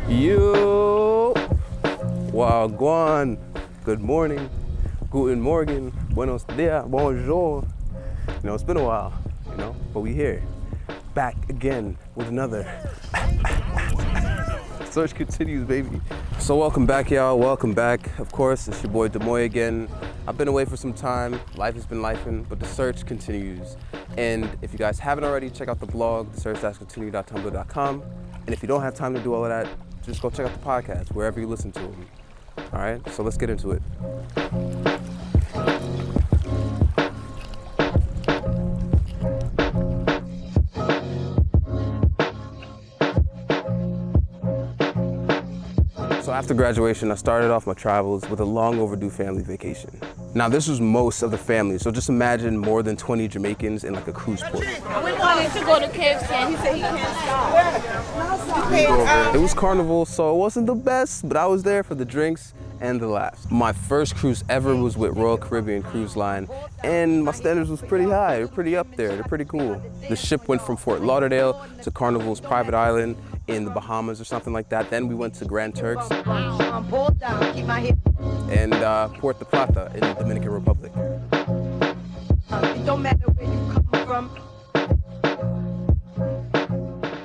Yo, wagwan. Good morning, guten morgen, buenos dias, bonjour. You know, it's been a while, you know, but we here, back again with another. Search continues, baby. So welcome back, y'all. Welcome back. Of course, it's your boy Demoy again. I've been away for some time. Life has been lifing, but the search continues. And if you guys haven't already, check out the blog, thesearch-continue.tumblr.com. And if you don't have time to do all of that, just go check out the podcast wherever you listen to them. All right, so let's get into it. So after graduation, I started off my travels with a long overdue family vacation. Now this was most of the family, so just imagine more than 20 Jamaicans in like a cruise port. We wanted to go to KFC and he said he can't stop. It was Carnival, so it wasn't the best, but I was there for the drinks and the laughs. My first cruise ever was with Royal Caribbean Cruise Line, and my standards was pretty high. They're pretty up there, they're pretty cool. The ship went from Fort Lauderdale to Carnival's private island in the Bahamas or something like that. Then we went to Grand Turks and Puerto Plata in the Dominican Republic. It don't matter where you come from.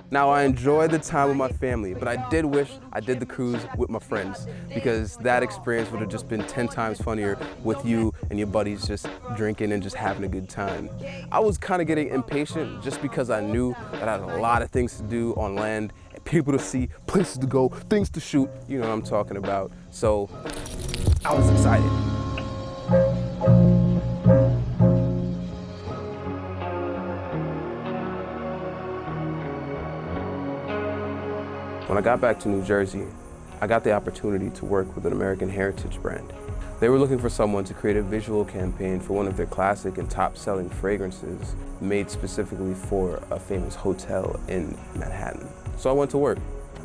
Now I enjoyed the time with my family, but I did wish I did the cruise with my friends because that experience would have just been 10 times funnier with you and your buddies just drinking and just having a good time. I was kind of getting impatient just because I knew that I had a lot of things to do on land, and people to see, places to go, things to shoot, you know what I'm talking about. So I was excited. When I got back to New Jersey, I got the opportunity to work with an American heritage brand. They were looking for someone to create a visual campaign for one of their classic and top-selling fragrances made specifically for a famous hotel in Manhattan. So I went to work.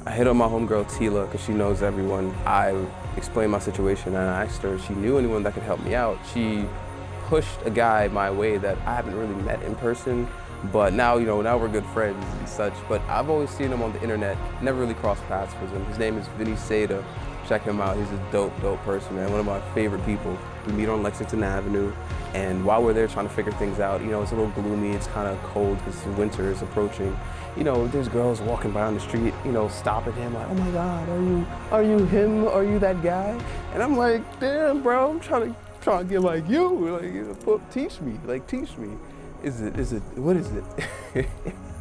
I hit on my homegirl Tila because she knows everyone. I explained my situation and I asked her if she knew anyone that could help me out. She pushed a guy my way that I haven't really met in person, but now, you know, now we're good friends and such. But I've always seen him on the internet, never really crossed paths with him. His name is Vinny Seda. Check him out, he's a dope person, man. One of my favorite people. We meet on Lexington Avenue, and while we're there trying to figure things out, you know, it's a little gloomy, it's kind of cold because winter is approaching. You know, there's girls walking by on the street, you know, stopping him like, oh my God, are you him? Are you that guy? And I'm like, damn, bro, I'm trying to get like you. Like, you know, teach me. What is it?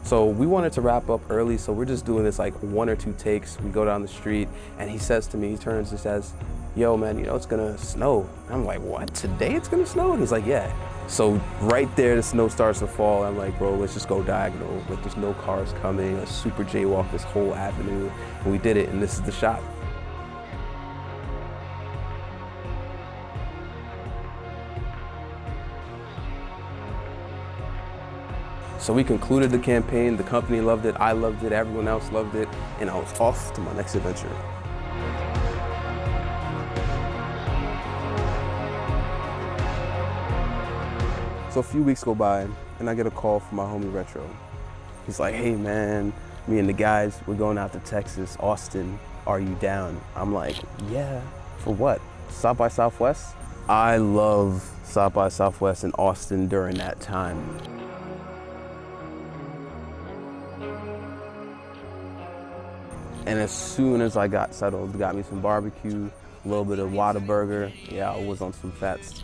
So we wanted to wrap up early, so we're just doing this like 1 or 2 takes. We go down the street and he says to me, he turns and says, yo man, you know it's gonna snow. And I'm like, what, today it's gonna snow? And he's like, yeah. So right there the snow starts to fall. I'm like, bro, let's just go diagonal. Like there's no cars coming, a super jaywalk this whole avenue. And we did it, and this is the shot. So we concluded the campaign, the company loved it, I loved it, everyone else loved it, and I was off to my next adventure. So a few weeks go by, and I get a call from my homie Retro. He's like, hey man, me and the guys, we're going out to Texas, Austin, are you down? I'm like, yeah, for what? South by Southwest? I love South by Southwest in Austin during that time. And as soon as I got settled, got me some barbecue, a little bit of Whataburger. Yeah, I was on some fats.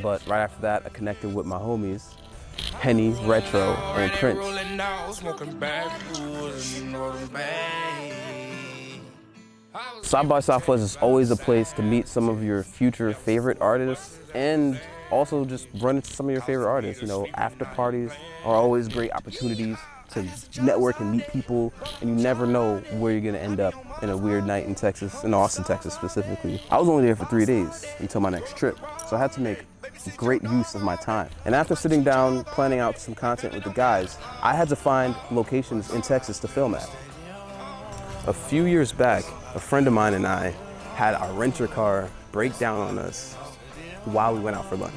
But right after that, I connected with my homies, Henny, Retro, and Prince. South by Southwest is always a place to meet some of your future favorite artists and also just run into some of your favorite artists. You know, after parties are always great opportunities to network and meet people, and you never know where you're gonna end up in a weird night in Texas, in Austin, Texas specifically. I was only there for 3 days until my next trip, so I had to make great use of my time. And after sitting down, planning out some content with the guys, I had to find locations in Texas to film at. A few years back, a friend of mine and I had our renter car break down on us while we went out for lunch.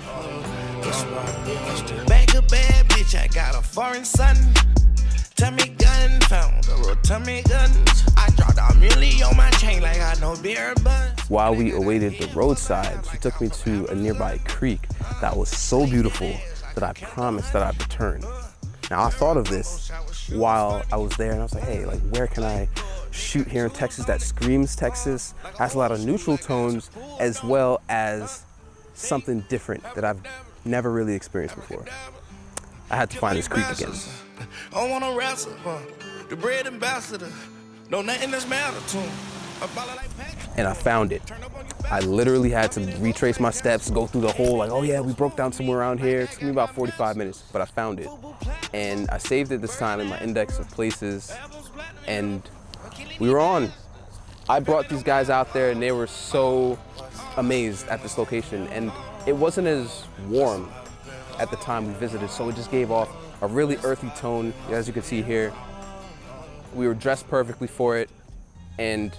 Back a bad bitch, I got a foreign son. rotami gun, found a rotami gun. I dropped a muley on my chain like I know beer bun. While we awaited the roadside, she took me to a nearby creek that was so beautiful that I promised that I'd return. Now I thought of this while I was there, and I was like, hey, like where can I shoot here in Texas that screams Texas, has a lot of neutral tones, as well as something different that I've never really experienced before. I had to find this creek again. I wanna wrestle, the bread ambassador. No nothing that's matter to him. And I found it. I literally had to retrace my steps, go through the whole, like, oh yeah, we broke down somewhere around here. It took me about 45 minutes, but I found it. And I saved it this time in my index of places, and we were on. I brought these guys out there and they were so amazed at this location, and it wasn't as warm at the time we visited, so it just gave off a really earthy tone, as you can see here. We were dressed perfectly for it, and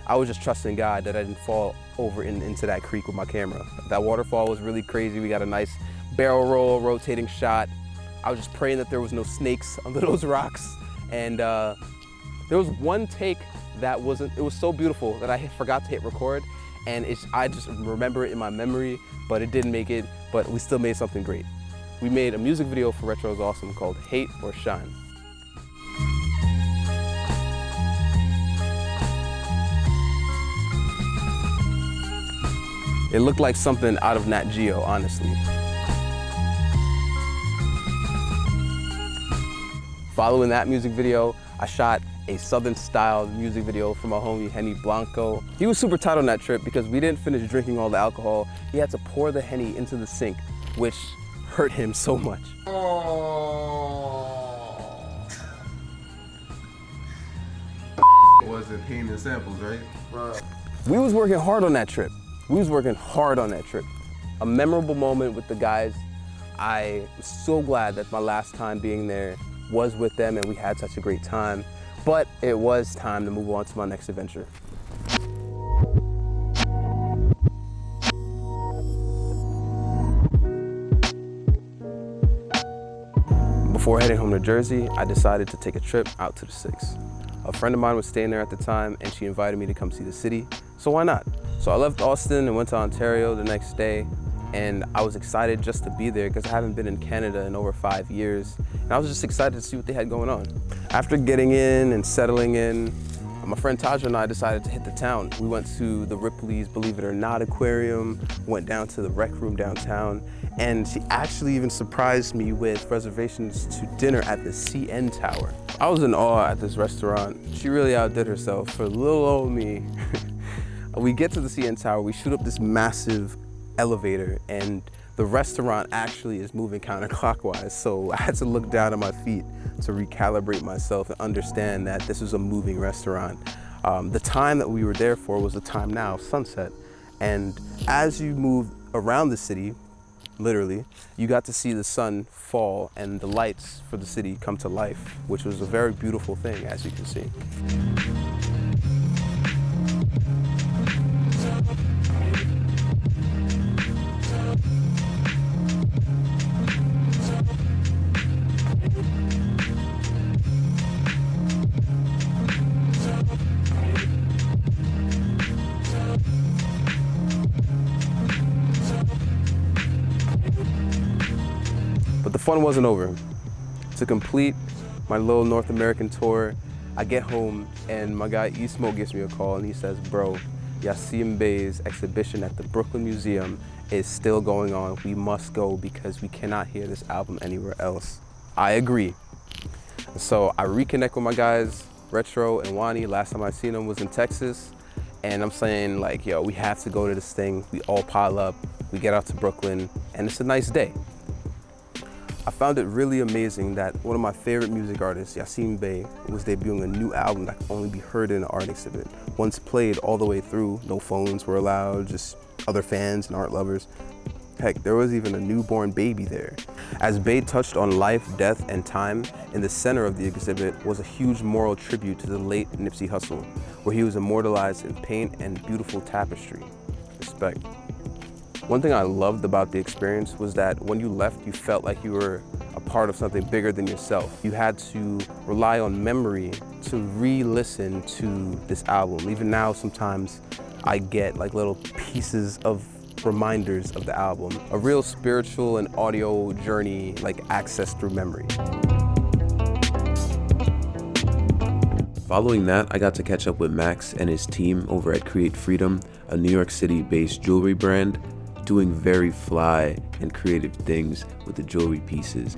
I was just trusting God that I didn't fall over into that creek with my camera. That waterfall was really crazy. We got a nice barrel roll, rotating shot. I was just praying that there was no snakes under those rocks. And there was one take that it was so beautiful that I forgot to hit record. And I just remember it in my memory, but it didn't make it, but we still made something great. We made a music video for Retro is Awesome called Hate or Shine. It looked like something out of Nat Geo, honestly. Following that music video, I shot a Southern-style music video for my homie Henny Blanco. He was super tight on that trip because we didn't finish drinking all the alcohol. He had to pour the Henny into the sink, which hurt him so much. Was it pain and samples, right? Right. We was working hard on that trip. A memorable moment with the guys. I am so glad that my last time being there was with them and we had such a great time. But it was time to move on to my next adventure. Before heading home to Jersey, I decided to take a trip out to the 6. A friend of mine was staying there at the time and she invited me to come see the city, so why not? So I left Austin and went to Ontario the next day, and I was excited just to be there because I haven't been in Canada in over 5 years, and I was just excited to see what they had going on. After getting in and settling in, my friend Taja and I decided to hit the town. We went to the Ripley's Believe It or Not aquarium, went down to the rec room downtown, and she actually even surprised me with reservations to dinner at the CN Tower. I was in awe at this restaurant. She really outdid herself for little old me. We get to the CN Tower, we shoot up this massive elevator, and the restaurant actually is moving counterclockwise, so I had to look down at my feet to recalibrate myself and understand that this was a moving restaurant. The time that we were there for was the time now, sunset, and as you move around the city, literally, you got to see the sun fall and the lights for the city come to life, which was a very beautiful thing, as you can see. But the fun wasn't over. To complete my little North American tour, I get home and my guy E-Smoke gives me a call and he says, bro, Yasiin Bey's exhibition at the Brooklyn Museum is still going on. We must go because we cannot hear this album anywhere else. I agree. So I reconnect with my guys, Retro and Wani. Last time I seen them was in Texas. And I'm saying like, yo, we have to go to this thing. We all pile up, we get out to Brooklyn, and it's a nice day. I found it really amazing that one of my favorite music artists, Yasiin Bey, was debuting a new album that could only be heard in an art exhibit. Once played all the way through, no phones were allowed, just other fans and art lovers. Heck, there was even a newborn baby there. As Bey touched on life, death, and time, in the center of the exhibit was a huge moral tribute to the late Nipsey Hussle, where he was immortalized in paint and beautiful tapestry. Respect. One thing I loved about the experience was that when you left, you felt like you were a part of something bigger than yourself. You had to rely on memory to re-listen to this album. Even now, sometimes I get like little pieces of reminders of the album. A real spiritual and audio journey, like accessed through memory. Following that, I got to catch up with Max and his team over at Create Freedom, a New York City-based jewelry brand, doing very fly and creative things with the jewelry pieces.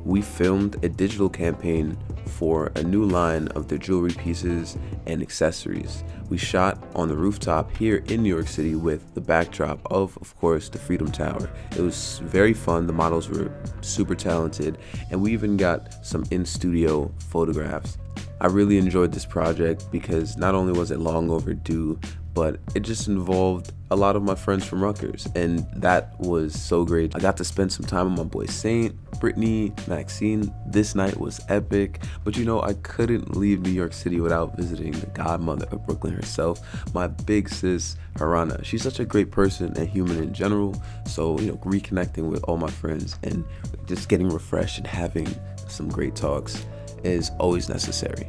We filmed a digital campaign for a new line of their jewelry pieces and accessories. We shot on the rooftop here in New York City with the backdrop of course, the Freedom Tower. It was very fun. The models were super talented, and we even got some in-studio photographs. I really enjoyed this project because not only was it long overdue, but it just involved a lot of my friends from Rutgers, and that was so great. I got to spend some time with my boy Saint, Brittany, Maxine. This night was epic, but you know, I couldn't leave New York City without visiting the godmother of Brooklyn herself, my big sis, Harana. She's such a great person and human in general, so you know, reconnecting with all my friends and just getting refreshed and having some great talks is always necessary.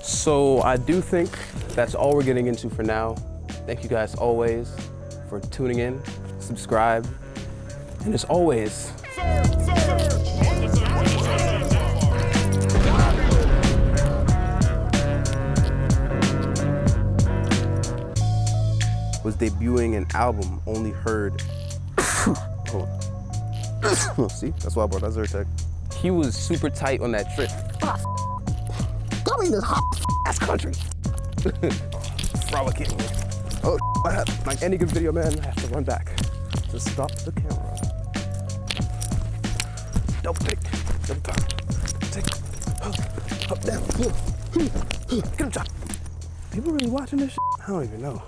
So I do think that's all we're getting into for now. Thank you guys always for tuning in, subscribe, and as always, was debuting an album only heard. Hold on. See, that's why I brought that Zyrtec. He was super tight on that trip. Got me in this hot ass country. Frolicking. Oh, like any good video, man, I have to run back. Just stop the camera. Double take, double take, up, down, get him, John. People really watching this shit? I don't even know.